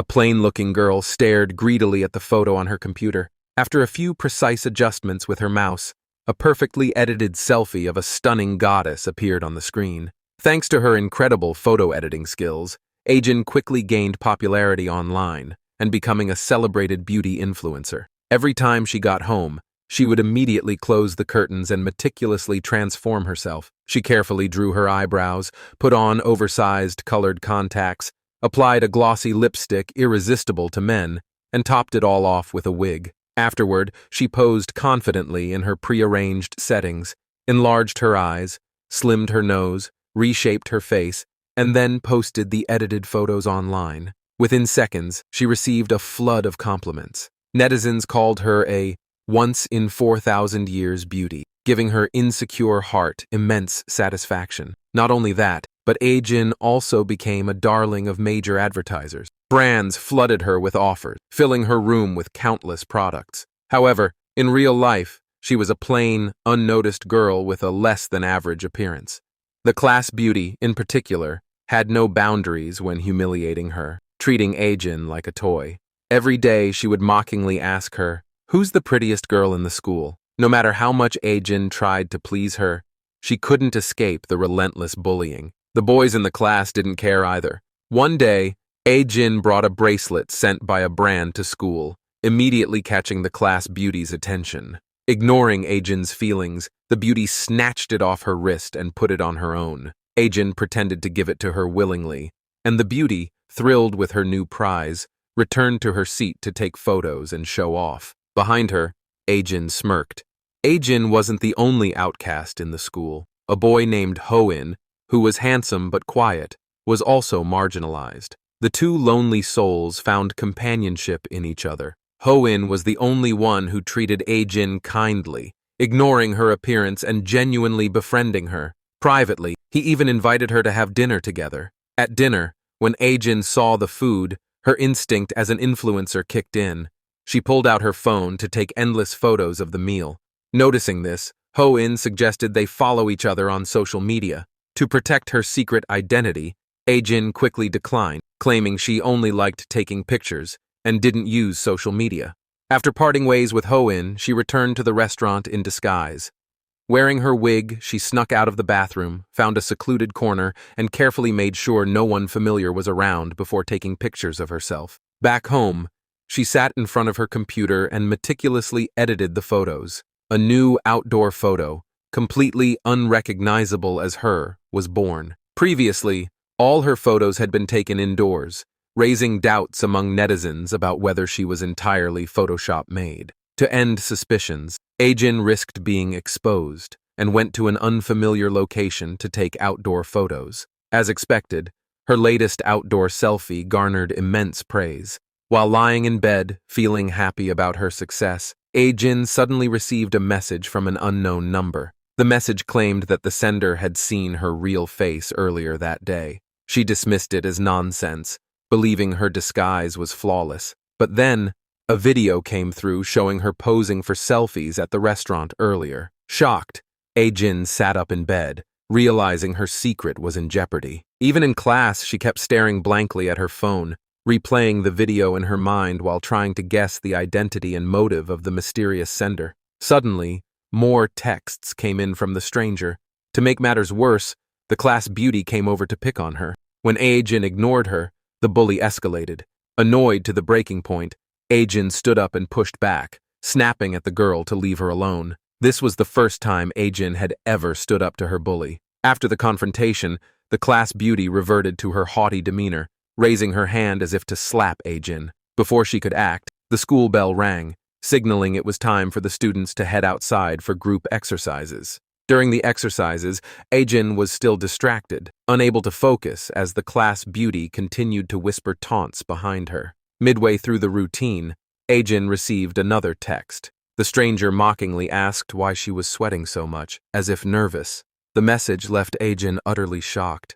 A plain-looking girl stared greedily at the photo on her computer. After a few precise adjustments with her mouse, a perfectly edited selfie of a stunning goddess appeared on the screen. Thanks to her incredible photo editing skills, Ajin quickly gained popularity online and becoming a celebrated beauty influencer. Every time she got home, she would immediately close the curtains and meticulously transform herself. She carefully drew her eyebrows, put on oversized colored contacts, applied a glossy lipstick irresistible to men, and topped it all off with a wig. Afterward, she posed confidently in her prearranged settings, enlarged her eyes, slimmed her nose, reshaped her face, and then posted the edited photos online. Within seconds, she received a flood of compliments. Netizens called her a once-in-4,000 years beauty, giving her insecure heart immense satisfaction. Not only that, but Ajin also became a darling of major advertisers. Brands flooded her with offers, filling her room with countless products. However, in real life, she was a plain, unnoticed girl with a less-than-average appearance. The class beauty, in particular, had no boundaries when humiliating her, treating Ajin like a toy. Every day she would mockingly ask her, "Who's the prettiest girl in the school?" No matter how much Ajin tried to please her, she couldn't escape the relentless bullying. The boys in the class didn't care either. One day, Ajin brought a bracelet sent by a brand to school, immediately catching the class beauty's attention. Ignoring Ajin's feelings, the beauty snatched it off her wrist and put it on her own. Ajin pretended to give it to her willingly, and the beauty, thrilled with her new prize, returned to her seat to take photos and show off. Behind her, Ajin smirked. Ajin wasn't the only outcast in the school. A boy named Hoin, who was handsome but quiet, was also marginalized. The two lonely souls found companionship in each other. Hoin was the only one who treated Ajin kindly, ignoring her appearance and genuinely befriending her. Privately, he even invited her to have dinner together. At dinner, when Ajin saw the food, her instinct as an influencer kicked in. She pulled out her phone to take endless photos of the meal. Noticing this, Hoin suggested they follow each other on social media. To protect her secret identity, Ajin quickly declined, claiming she only liked taking pictures and didn't use social media. After parting ways with Hoin, she returned to the restaurant in disguise. Wearing her wig, she snuck out of the bathroom, found a secluded corner, and carefully made sure no one familiar was around before taking pictures of herself. Back home, she sat in front of her computer and meticulously edited the photos. A new outdoor photo, completely unrecognizable as her, was born. Previously, all her photos had been taken indoors, raising doubts among netizens about whether she was entirely Photoshop made. To end suspicions, Ajin risked being exposed and went to an unfamiliar location to take outdoor photos. As expected, her latest outdoor selfie garnered immense praise. While lying in bed, feeling happy about her success, Ajin suddenly received a message from an unknown number. The message claimed that the sender had seen her real face earlier that day. She dismissed it as nonsense, believing her disguise was flawless. But then, a video came through showing her posing for selfies at the restaurant earlier. Shocked, Ajin sat up in bed, realizing her secret was in jeopardy. Even in class, she kept staring blankly at her phone, replaying the video in her mind while trying to guess the identity and motive of the mysterious sender. Suddenly, more texts came in from the stranger. To make matters worse, the class beauty came over to pick on her. When Ajin ignored her, the bully escalated. Annoyed to the breaking point, Ajin stood up and pushed back, snapping at the girl to leave her alone. This was the first time Ajin had ever stood up to her bully. After the confrontation, the class beauty reverted to her haughty demeanor, raising her hand as if to slap Ajin. Before she could act, the school bell rang, signaling it was time for the students to head outside for group exercises. During the exercises, Ajin was still distracted, unable to focus as the class beauty continued to whisper taunts behind her. Midway through the routine, Ajin received another text. The stranger mockingly asked why she was sweating so much, as if nervous. The message left Ajin utterly shocked.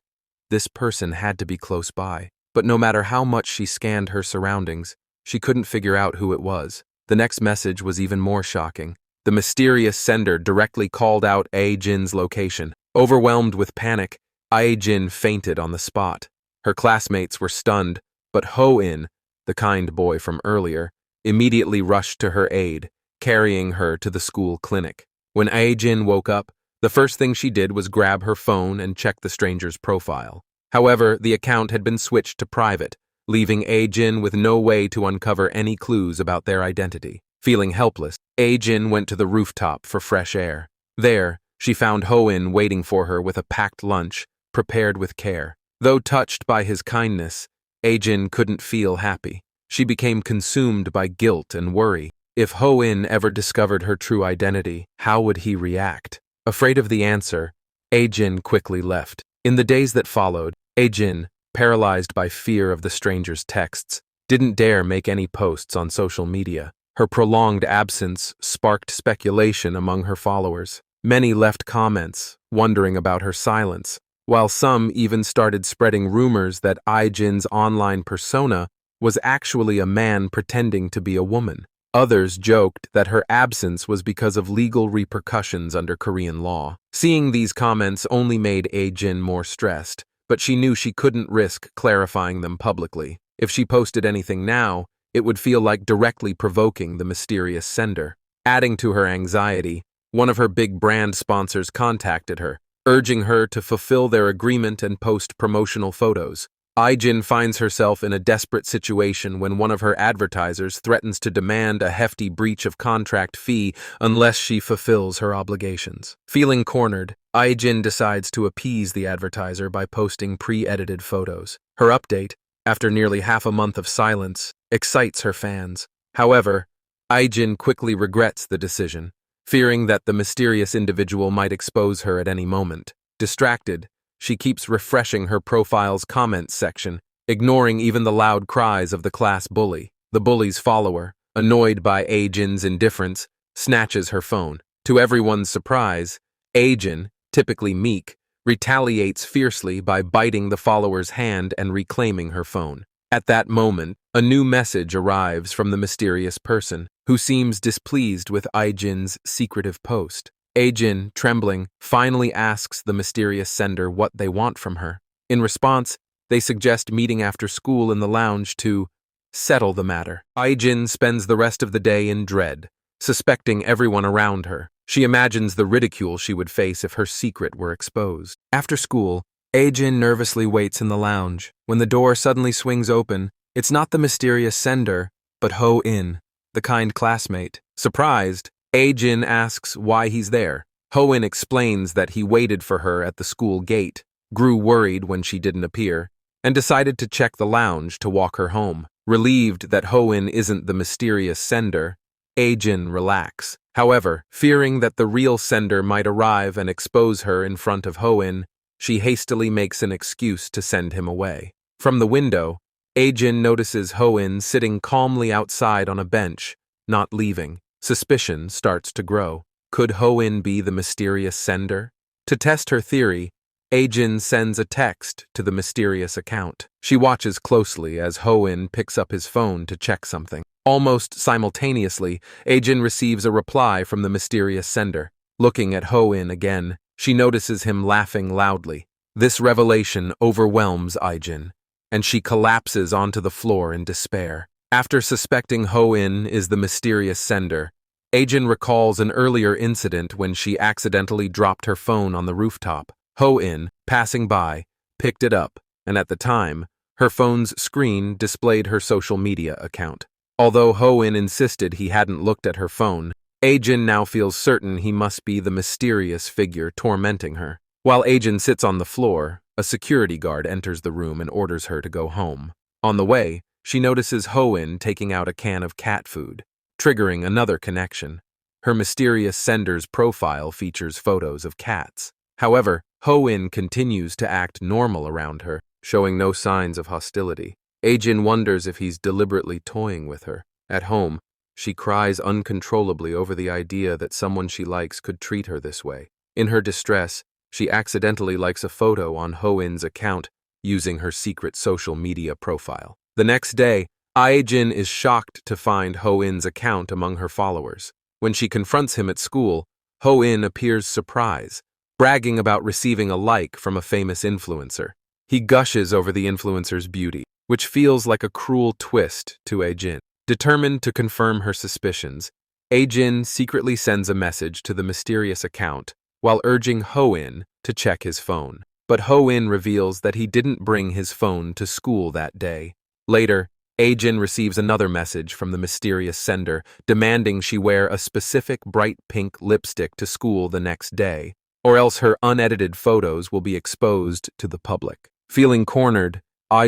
This person had to be close by. But no matter how much she scanned her surroundings, she couldn't figure out who it was. The next message was even more shocking. The mysterious sender directly called out Ajin's location. Overwhelmed with panic, Ajin fainted on the spot. Her classmates were stunned, but Hoin, the kind boy from earlier, immediately rushed to her aid, carrying her to the school clinic. When Ae-jin woke up, the first thing she did was grab her phone and check the stranger's profile. However, the account had been switched to private, leaving Ae-jin with no way to uncover any clues about their identity. Feeling helpless, Ae-jin went to the rooftop for fresh air. There, she found Ho-in waiting for her with a packed lunch, prepared with care. Though touched by his kindness, Ae-jin couldn't feel happy. She became consumed by guilt and worry. If Ho-in ever discovered her true identity, how would he react? Afraid of the answer, Ae-jin quickly left. In the days that followed, Ae-jin, paralyzed by fear of the stranger's texts, didn't dare make any posts on social media. Her prolonged absence sparked speculation among her followers. Many left comments, wondering about her silence, while some even started spreading rumors that Ae-jin's online persona was actually a man pretending to be a woman. Others joked that her absence was because of legal repercussions under Korean law. Seeing these comments only made Ae-jin more stressed, but she knew she couldn't risk clarifying them publicly. If she posted anything now, it would feel like directly provoking the mysterious sender. Adding to her anxiety, one of her big brand sponsors contacted her, urging her to fulfill their agreement and post promotional photos. Ae-jin finds herself in a desperate situation when one of her advertisers threatens to demand a hefty breach of contract fee unless she fulfills her obligations. Feeling cornered, Ae-jin decides to appease the advertiser by posting pre-edited photos. Her update, after nearly half a month of silence, excites her fans. However, Ae-jin quickly regrets the decision, fearing that the mysterious individual might expose her at any moment. Distracted, she keeps refreshing her profile's comments section, ignoring even the loud cries of the class bully. The bully's follower, annoyed by Ae-jin's indifference, snatches her phone. To everyone's surprise, Ae-jin, typically meek, retaliates fiercely by biting the follower's hand and reclaiming her phone. At that moment, a new message arrives from the mysterious person, who seems displeased with Ae-jin's secretive post. Ae-jin, trembling, finally asks the mysterious sender what they want from her. In response, they suggest meeting after school in the lounge to settle the matter. Ae-jin spends the rest of the day in dread, suspecting everyone around her. She imagines the ridicule she would face if her secret were exposed. After school, Ae-jin nervously waits in the lounge. When the door suddenly swings open, it's not the mysterious sender, but Ho-in, the kind classmate. Surprised, Ae-jin asks why he's there. Ho-in explains that he waited for her at the school gate, grew worried when she didn't appear, and decided to check the lounge to walk her home. Relieved that Ho-in isn't the mysterious sender, Ae-jin relaxes. However, fearing that the real sender might arrive and expose her in front of Ho-in, she hastily makes an excuse to send him away. From the window, Ae-jin notices Ho-in sitting calmly outside on a bench, not leaving. Suspicion starts to grow. Could Ho-in be the mysterious sender? To test her theory, Ae-jin sends a text to the mysterious account. She watches closely as Ho-in picks up his phone to check something. Almost simultaneously, Ae-jin receives a reply from the mysterious sender. Looking at Ho-in again, she notices him laughing loudly. This revelation overwhelms Ae-jin, and she collapses onto the floor in despair. After suspecting Ho-in is the mysterious sender, Ae-jin recalls an earlier incident when she accidentally dropped her phone on the rooftop. Ho-in, passing by, picked it up, and at the time, her phone's screen displayed her social media account. Although Ho-in insisted he hadn't looked at her phone, Ae-jin now feels certain he must be the mysterious figure tormenting her. While Ae-jin sits on the floor, a security guard enters the room and orders her to go home. On the way, she notices Ho-in taking out a can of cat food, triggering another connection. Her mysterious sender's profile features photos of cats. However, Ho-in continues to act normal around her, showing no signs of hostility. Ae-jin wonders if he's deliberately toying with her. At home, she cries uncontrollably over the idea that someone she likes could treat her this way. In her distress, she accidentally likes a photo on Ho-in's account using her secret social media profile. The next day, Ae-jin is shocked to find Ho-in's account among her followers. When she confronts him at school, Ho-in appears surprised, bragging about receiving a like from a famous influencer. He gushes over the influencer's beauty. which feels like a cruel twist to Jin. Determined to confirm her suspicions, Jin secretly sends a message to the mysterious account while urging Ho-in to check his phone. But Ho-in reveals that he didn't bring his phone to school that day. Later, Jin receives another message from the mysterious sender demanding she wear a specific bright pink lipstick to school the next day, or else her unedited photos will be exposed to the public. Feeling cornered,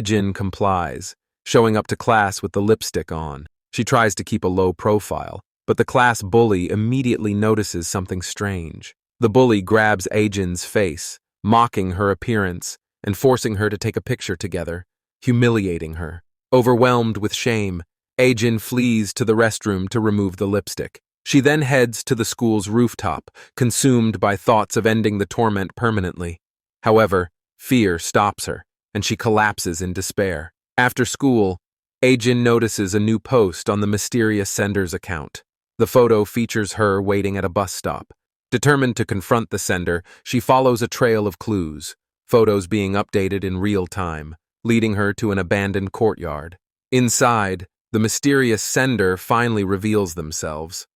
Jin complies, showing up to class with the lipstick on. She tries to keep a low profile, but the class bully immediately notices something strange. The bully grabs Jin's face, mocking her appearance and forcing her to take a picture together, humiliating her. Overwhelmed with shame, Jin flees to the restroom to remove the lipstick. She then heads to the school's rooftop, consumed by thoughts of ending the torment permanently. However, fear stops her, and she collapses in despair. After school, Jin notices a new post on the mysterious sender's account. The photo features her waiting at a bus stop. Determined to confront the sender, she follows a trail of clues, photos being updated in real time, leading her to an abandoned courtyard. Inside, the mysterious sender finally reveals themselves.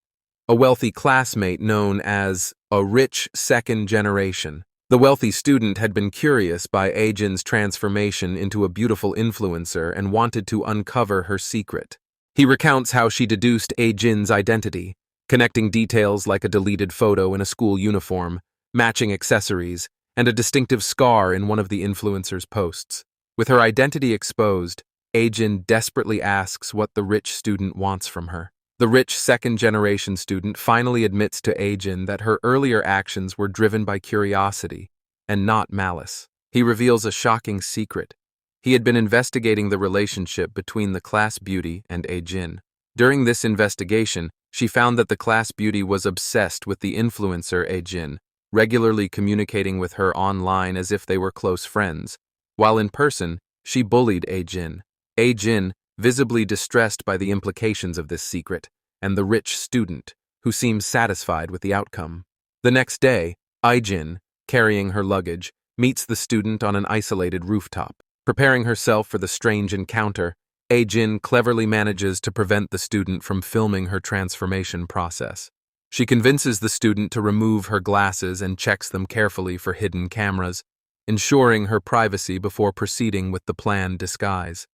A wealthy classmate known as a rich second generation. The wealthy student had been curious by Jin's transformation into a beautiful influencer and wanted to uncover her secret. He recounts how she deduced Jin's identity, connecting details like a deleted photo in a school uniform, matching accessories, and a distinctive scar in one of the influencer's posts. With her identity exposed, Jin desperately asks what the rich student wants from her. The rich second-generation student finally admits to Jin that her earlier actions were driven by curiosity and not malice. He reveals a shocking secret. He had been investigating the relationship between the class beauty and Jin. During this investigation, she found that the class beauty was obsessed with the influencer Jin, regularly communicating with her online as if they were close friends. While in person, she bullied Jin. Jin, visibly distressed by the implications of this secret, and the rich student, who seems satisfied with the outcome. The next day, Jin, carrying her luggage, meets the student on an isolated rooftop. Preparing herself for the strange encounter, Jin cleverly manages to prevent the student from filming her transformation process. She convinces the student to remove her glasses and checks them carefully for hidden cameras, ensuring her privacy before proceeding with the planned disguise.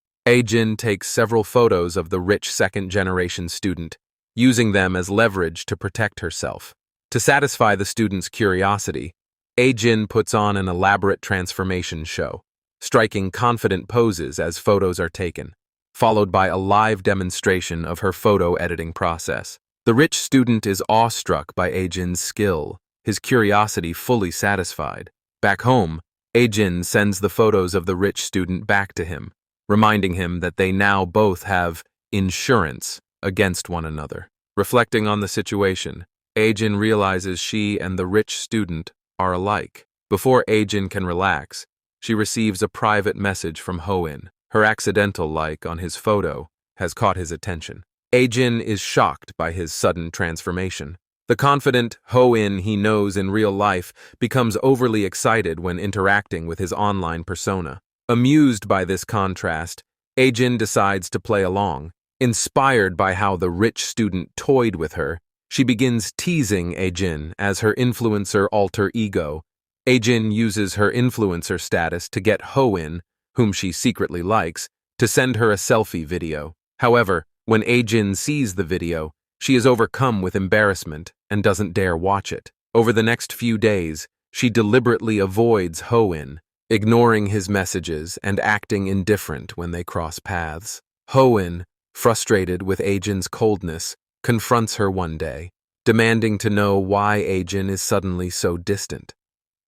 Jin takes several photos of the rich second-generation student, using them as leverage to protect herself. To satisfy the student's curiosity, Jin puts on an elaborate transformation show, striking confident poses as photos are taken, followed by a live demonstration of her photo editing process. The rich student is awestruck by Jin's skill, his curiosity fully satisfied. Back home, Jin sends the photos of the rich student back to him, reminding him that they now both have insurance against one another. Reflecting on the situation, Jin realizes she and the rich student are alike. Before Jin can relax, she receives a private message from Ho-in. Her accidental like on his photo has caught his attention. Jin is shocked by his sudden transformation. The confident Ho-in he knows in real life becomes overly excited when interacting with his online persona. Amused by this contrast, Jin decides to play along. Inspired by how the rich student toyed with her, she begins teasing Jin as her influencer alter ego. Jin uses her influencer status to get Ho-in, whom she secretly likes, to send her a selfie video. However, when Jin sees the video, she is overcome with embarrassment and doesn't dare watch it. Over the next few days, she deliberately avoids Ho-in, ignoring his messages and acting indifferent when they cross paths. Ho-in, frustrated with Jin's coldness, confronts her one day, demanding to know why Jin is suddenly so distant.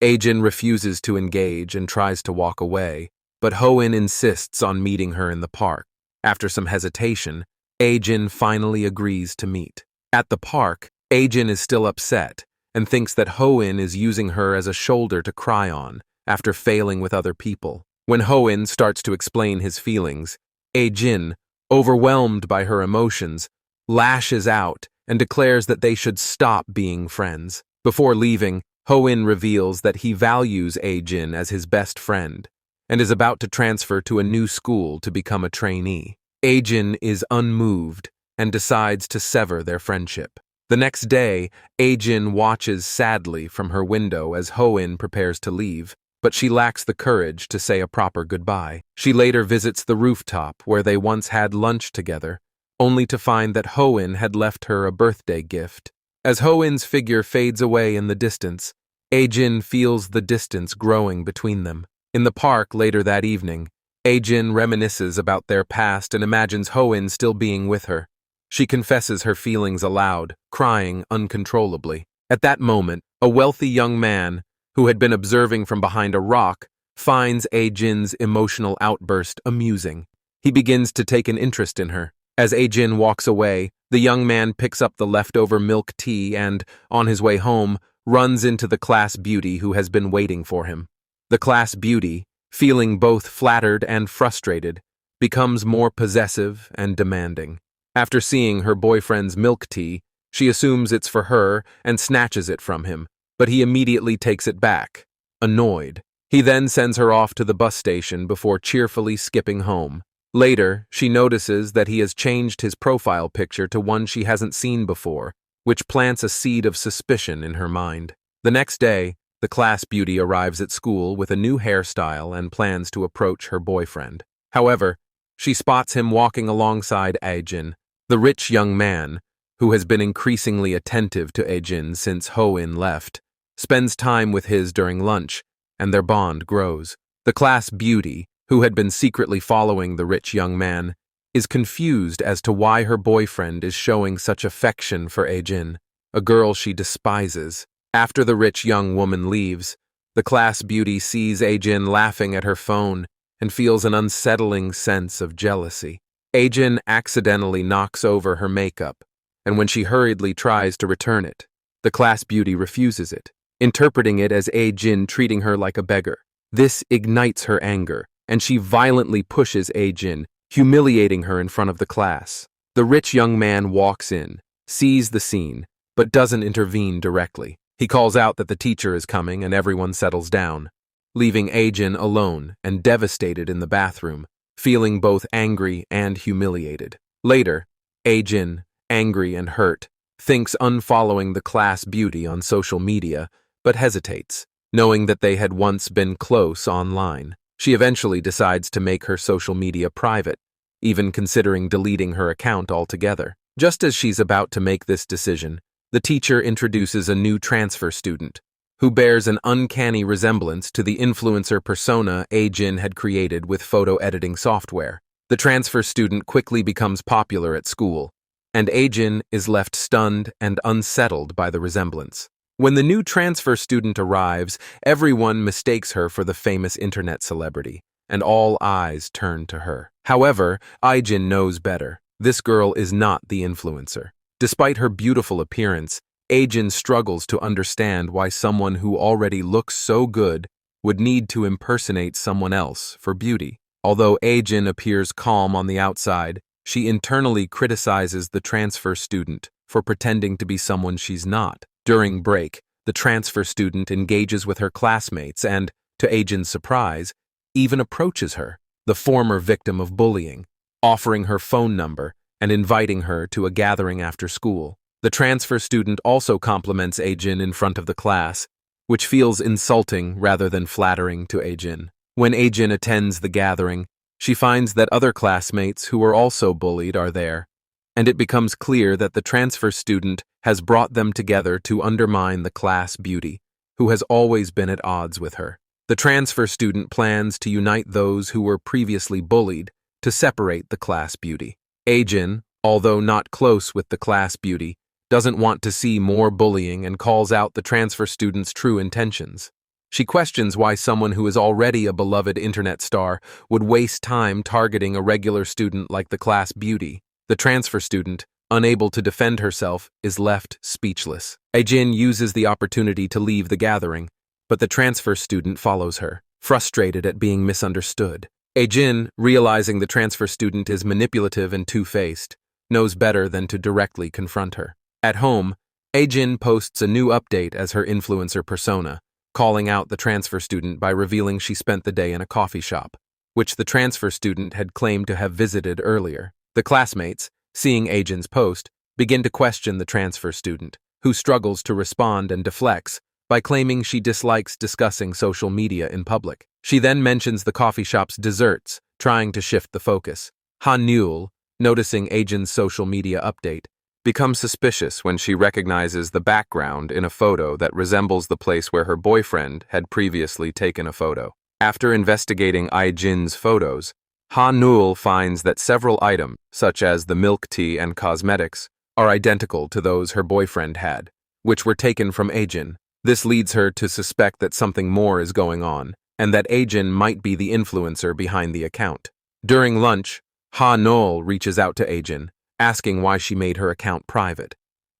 Jin refuses to engage and tries to walk away, but Ho-in insists on meeting her in the park. After some hesitation, Jin finally agrees to meet. At the park, Jin is still upset and thinks that Ho-in is using her as a shoulder to cry on after failing with other people. When Ho-in starts to explain his feelings, Jin, overwhelmed by her emotions, lashes out and declares that they should stop being friends. Before leaving, Ho-in reveals that he values Jin as his best friend and is about to transfer to a new school to become a trainee. Ajin is unmoved and decides to sever their friendship. The next day, Ajin watches sadly from her window as Hoin prepares to leave, but she lacks the courage to say a proper goodbye. She later visits the rooftop where they once had lunch together, only to find that Hoin had left her a birthday gift. As Hoin's figure fades away in the distance, Ajin feels the distance growing between them. In the park later that evening, Ajin reminisces about their past and imagines Hoin still being with her. She confesses her feelings aloud, crying uncontrollably. At that moment, a wealthy young man, who had been observing from behind a rock, finds Ajin's emotional outburst amusing. He begins to take an interest in her. As Ajin walks away, the young man picks up the leftover milk tea and, on his way home, runs into the class beauty who has been waiting for him. The class beauty, feeling both flattered and frustrated, becomes more possessive and demanding. After seeing her boyfriend's milk tea, she assumes it's for her and snatches it from him, but he immediately takes it back, annoyed. He then sends her off to the bus station before cheerfully skipping home. Later, she notices that he has changed his profile picture to one she hasn't seen before, which plants a seed of suspicion in her mind. The next day, the class beauty arrives at school with a new hairstyle and plans to approach her boyfriend. However, she spots him walking alongside Ajin, the rich young man, who has been increasingly attentive to Ajin since Hoin left, spends time with his during lunch, and their bond grows. The class beauty, who had been secretly following the rich young man, is confused as to why her boyfriend is showing such affection for Ajin, a girl she despises. After the rich young woman leaves, the class beauty sees Ajin laughing at her phone and feels an unsettling sense of jealousy. Ajin accidentally knocks over her makeup, and when she hurriedly tries to return it, the class beauty refuses it, interpreting it as Ajin treating her like a beggar. This ignites her anger, and she violently pushes Ajin, humiliating her in front of the class. The rich young man walks in, sees the scene, but doesn't intervene directly. He calls out that the teacher is coming and everyone settles down, leaving Ajin alone and devastated in the bathroom, feeling both angry and humiliated. Later, Ajin, angry and hurt, thinks unfollowing the class beauty on social media, but hesitates, knowing that they had once been close online. She eventually decides to make her social media private, even considering deleting her account altogether. Just as she's about to make this decision, the teacher introduces a new transfer student, who bears an uncanny resemblance to the influencer persona Ajin had created with photo editing software. The transfer student quickly becomes popular at school, and Ajin is left stunned and unsettled by the resemblance. When the new transfer student arrives, everyone mistakes her for the famous internet celebrity, and all eyes turn to her. However, Ajin knows better. This girl is not the influencer. Despite her beautiful appearance, Ajin struggles to understand why someone who already looks so good would need to impersonate someone else for beauty. Although Ajin appears calm on the outside, she internally criticizes the transfer student for pretending to be someone she's not. During break, the transfer student engages with her classmates and, to Ajin's surprise, even approaches her, the former victim of bullying, offering her phone number and inviting her to a gathering after school. The transfer student also compliments Ajin in front of the class, which feels insulting rather than flattering to Ajin. When Ajin attends the gathering, she finds that other classmates who were also bullied are there, and it becomes clear that the transfer student has brought them together to undermine the class beauty, who has always been at odds with her. The transfer student plans to unite those who were previously bullied to separate the class beauty. Ajin, although not close with the class beauty, doesn't want to see more bullying and calls out the transfer student's true intentions. She questions why someone who is already a beloved internet star would waste time targeting a regular student like the class beauty. The transfer student, unable to defend herself, is left speechless. Ajin uses the opportunity to leave the gathering, but the transfer student follows her, frustrated at being misunderstood. Ajin, realizing the transfer student is manipulative and two-faced, knows better than to directly confront her. At home, Ajin posts a new update as her influencer persona, calling out the transfer student by revealing she spent the day in a coffee shop, which the transfer student had claimed to have visited earlier. The classmates, seeing Ajin's post, begin to question the transfer student, who struggles to respond and deflects by claiming she dislikes discussing social media in public. She then mentions the coffee shop's desserts, trying to shift the focus. Han-Nul, noticing Ajin's social media update, becomes suspicious when she recognizes the background in a photo that resembles the place where her boyfriend had previously taken a photo. After investigating Ajin's photos, Han-Nul finds that several items, such as the milk tea and cosmetics, are identical to those her boyfriend had, which were taken from Ajin. This leads her to suspect that something more is going on, and that Ajin might be the influencer behind the account. During lunch, Han-Nul reaches out to Ajin, asking why she made her account private.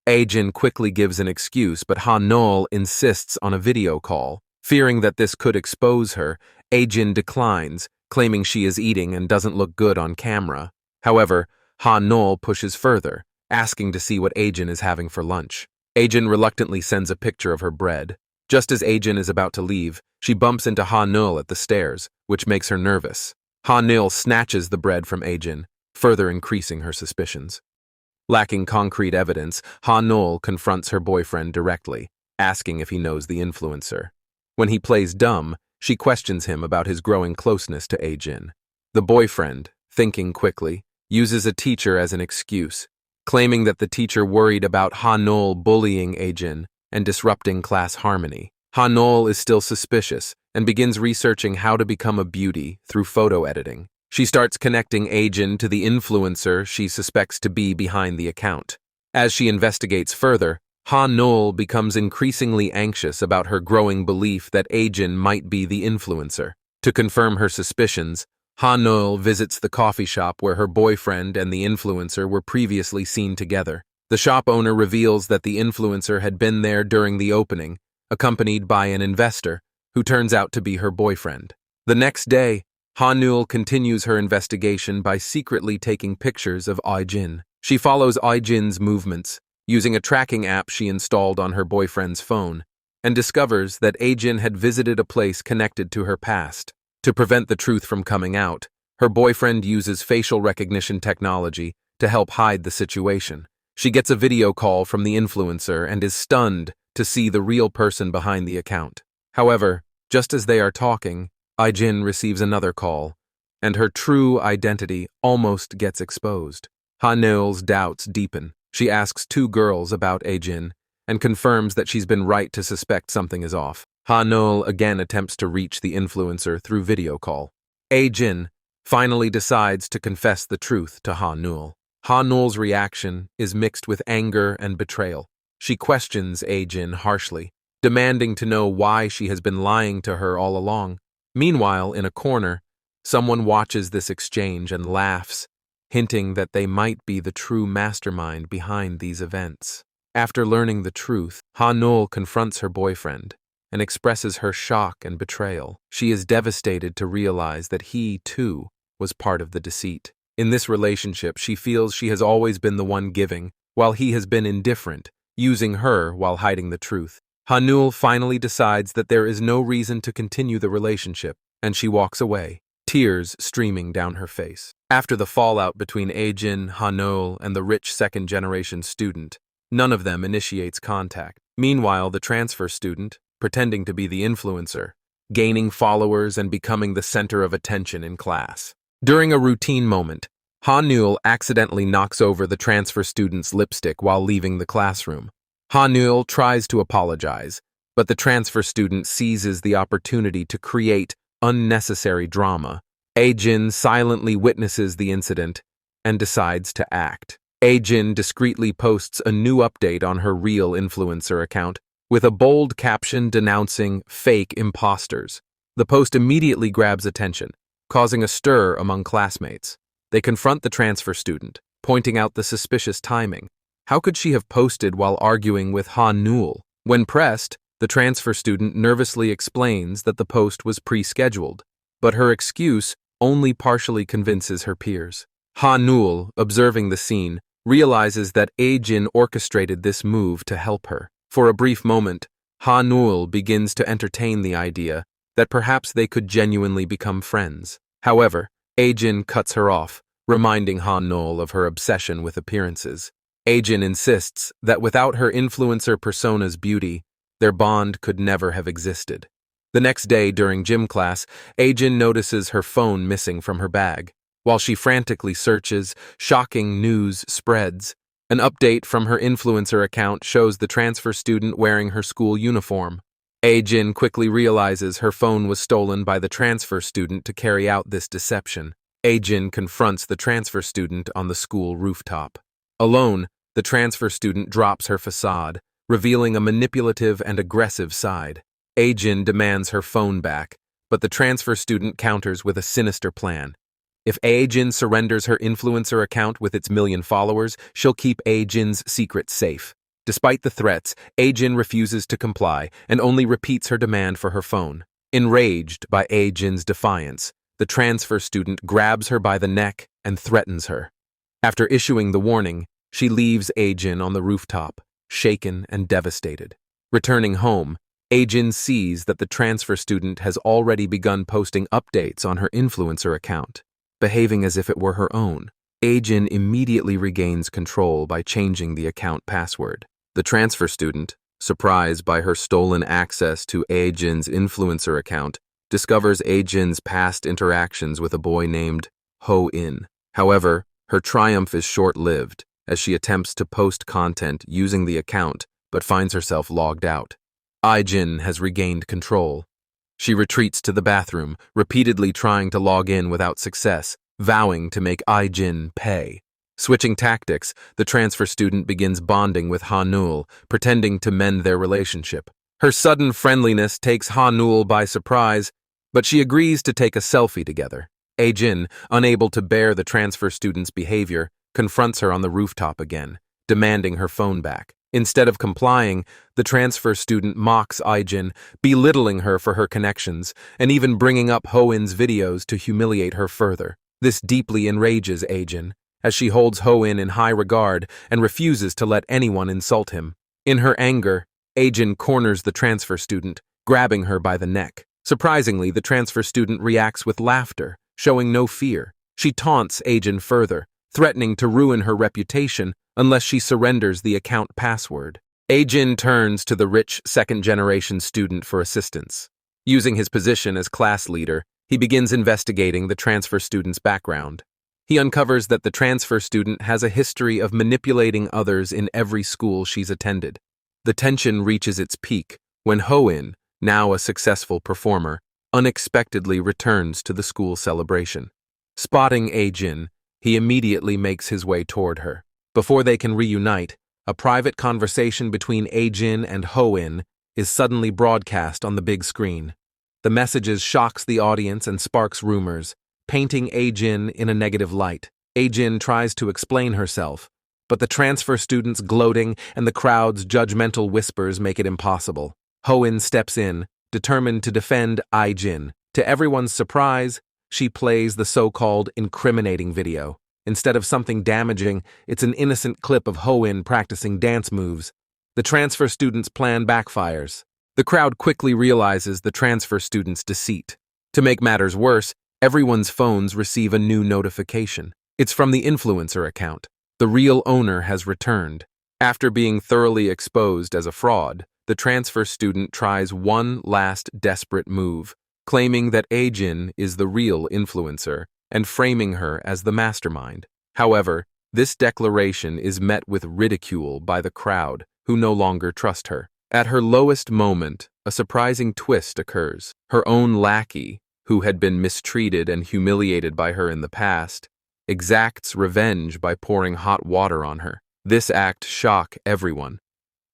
Ajin quickly gives an excuse, but Han-Nul insists on a video call. Fearing that this could expose her, Ajin declines, claiming she is eating and doesn't look good on camera. However, Han-Nul pushes further, asking to see what Ajin is having for lunch. Ajin reluctantly sends a picture of her bread. Just as Ajin is about to leave, she bumps into Han-Nul at the stairs, which makes her nervous. Han-Nul snatches the bread from Ajin, further increasing her suspicions. Lacking concrete evidence, Han-Nul confronts her boyfriend directly, asking if he knows the influencer. When he plays dumb, she questions him about his growing closeness to Ajin. The boyfriend, thinking quickly, uses a teacher as an excuse, claiming that the teacher worried about Han-Nul bullying Ajin and disrupting class harmony. Han-Nul is still suspicious and begins researching how to become a beauty through photo editing. She starts connecting Ajin to the influencer she suspects to be behind the account. As she investigates further, Han-Nul becomes increasingly anxious about her growing belief that Ajin might be the influencer. To confirm her suspicions, Han-Nul visits the coffee shop where her boyfriend and the influencer were previously seen together. The shop owner reveals that the influencer had been there during the opening, accompanied by an investor, who turns out to be her boyfriend. The next day, Han-Nul continues her investigation by secretly taking pictures of Ajin. She follows Ajin's movements, using a tracking app she installed on her boyfriend's phone, and discovers that Ajin had visited a place connected to her past. To prevent the truth from coming out, her boyfriend uses facial recognition technology to help hide the situation. She gets a video call from the influencer and is stunned to see the real person behind the account. However, just as they are talking, Ajin receives another call, and her true identity almost gets exposed. Han-Nul's doubts deepen. She asks two girls about Ajin and confirms that she's been right to suspect something is off. Han-Nul again attempts to reach the influencer through video call. Ajin finally decides to confess the truth to Han-Nul. Han-Nul's reaction is mixed with anger and betrayal. She questions Ajin harshly, demanding to know why she has been lying to her all along. Meanwhile, in a corner, someone watches this exchange and laughs, hinting that they might be the true mastermind behind these events. After learning the truth, Han-Nul confronts her boyfriend and expresses her shock and betrayal. She is devastated to realize that he, too, was part of the deceit. In this relationship, she feels she has always been the one giving, while he has been indifferent, using her while hiding the truth. Han-Nul finally decides that there is no reason to continue the relationship, and she walks away, tears streaming down her face. After the fallout between Ajin, Han-Nul, and the rich second-generation student, none of them initiates contact. Meanwhile, the transfer student, pretending to be the influencer, gaining followers and becoming the center of attention in class. During a routine moment, Han-Nul accidentally knocks over the transfer student's lipstick while leaving the classroom. Han-Nul tries to apologize, but the transfer student seizes the opportunity to create unnecessary drama. Ajin silently witnesses the incident and decides to act. Ajin discreetly posts a new update on her real influencer account with a bold caption denouncing fake imposters. The post immediately grabs attention, causing a stir among classmates. They confront the transfer student, pointing out the suspicious timing. How could she have posted while arguing with Han-Nul? When pressed, the transfer student nervously explains that the post was pre-scheduled, but her excuse only partially convinces her peers. Han-Nul, observing the scene, realizes that Ajin orchestrated this move to help her. For a brief moment, Ha-Nul begins to entertain the idea that perhaps they could genuinely become friends. However, Ajin cuts her off, reminding Ha-Nul of her obsession with appearances. Ajin insists that without her influencer persona's beauty, their bond could never have existed. The next day during gym class, Ajin notices her phone missing from her bag. While she frantically searches, shocking news spreads. An update from her influencer account shows the transfer student wearing her school uniform. Ajin quickly realizes her phone was stolen by the transfer student to carry out this deception. Ajin confronts the transfer student on the school rooftop. Alone, the transfer student drops her facade, revealing a manipulative and aggressive side. Ajin demands her phone back, but the transfer student counters with a sinister plan. If Ajin surrenders her influencer account with its 1,000,000 followers, she'll keep Ajin's secret safe. Despite the threats, Ajin refuses to comply and only repeats her demand for her phone. Enraged by Ajin's defiance, the transfer student grabs her by the neck and threatens her. After issuing the warning, she leaves Ajin on the rooftop, shaken and devastated. Returning home, Ajin sees that the transfer student has already begun posting updates on her influencer account, behaving as if it were her own. Ajin immediately regains control by changing the account password. The transfer student, surprised by her stolen access to Ajin's influencer account, discovers Ajin's past interactions with a boy named Ho-In. However, her triumph is short-lived, as she attempts to post content using the account but finds herself logged out. Ajin has regained control. She retreats to the bathroom, repeatedly trying to log in without success, vowing to make Ajin pay. Switching tactics, the transfer student begins bonding with Ha-Nul, pretending to mend their relationship. Her sudden friendliness takes Ha-Nul by surprise, but she agrees to take a selfie together. Ajin, unable to bear the transfer student's behavior, confronts her on the rooftop again, demanding her phone back. Instead of complying, the transfer student mocks Ajin, belittling her for her connections, and even bringing up Ho-In's videos to humiliate her further. This deeply enrages Ajin, as she holds Ho-In in high regard and refuses to let anyone insult him. In her anger, Ajin corners the transfer student, grabbing her by the neck. Surprisingly, the transfer student reacts with laughter, showing no fear. She taunts Ajin further, threatening to ruin her reputation unless she surrenders the account password. Ajin turns to the rich second-generation student for assistance. Using his position as class leader, he begins investigating the transfer student's background. He uncovers that the transfer student has a history of manipulating others in every school she's attended. The tension reaches its peak when Ho-In, now a successful performer, unexpectedly returns to the school celebration. Spotting Ajin, he immediately makes his way toward her. Before they can reunite, a private conversation between Ajin and Ho-In is suddenly broadcast on the big screen. The messages shocks the audience and sparks rumors, painting Ajin in a negative light. Ajin tries to explain herself, but the transfer student's gloating and the crowd's judgmental whispers make it impossible. Ho-In steps in, determined to defend Ajin. To everyone's surprise, she plays the so-called incriminating video. Instead of something damaging, it's an innocent clip of Ho-In practicing dance moves. The transfer student's plan backfires. The crowd quickly realizes the transfer student's deceit. To make matters worse, everyone's phones receive a new notification. It's from the influencer account. The real owner has returned. After being thoroughly exposed as a fraud, the transfer student tries one last desperate move, claiming that Ajin is the real influencer and framing her as the mastermind. However, this declaration is met with ridicule by the crowd, who no longer trust her. At her lowest moment, a surprising twist occurs. Her own lackey, who had been mistreated and humiliated by her in the past, exacts revenge by pouring hot water on her. This act shocks everyone.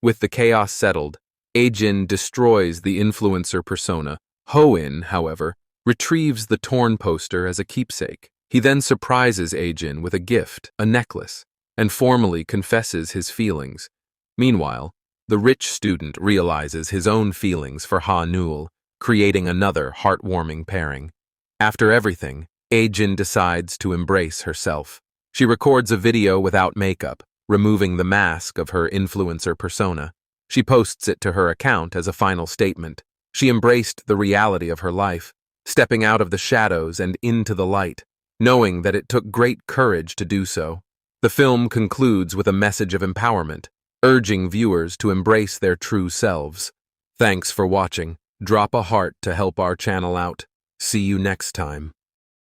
With the chaos settled, Ajin destroys the influencer persona. Ho-In, however, retrieves the torn poster as a keepsake. He then surprises Ajin with a gift, a necklace, and formally confesses his feelings. Meanwhile, the rich student realizes his own feelings for Ha-Nul, creating another heartwarming pairing. After everything, Ajin decides to embrace herself. She records a video without makeup, removing the mask of her influencer persona. She posts it to her account as a final statement. She embraced the reality of her life, stepping out of the shadows and into the light, knowing that it took great courage to do so. The film concludes with a message of empowerment, urging viewers to embrace their true selves. Thanks for watching. Drop a heart to help our channel out. See you next time.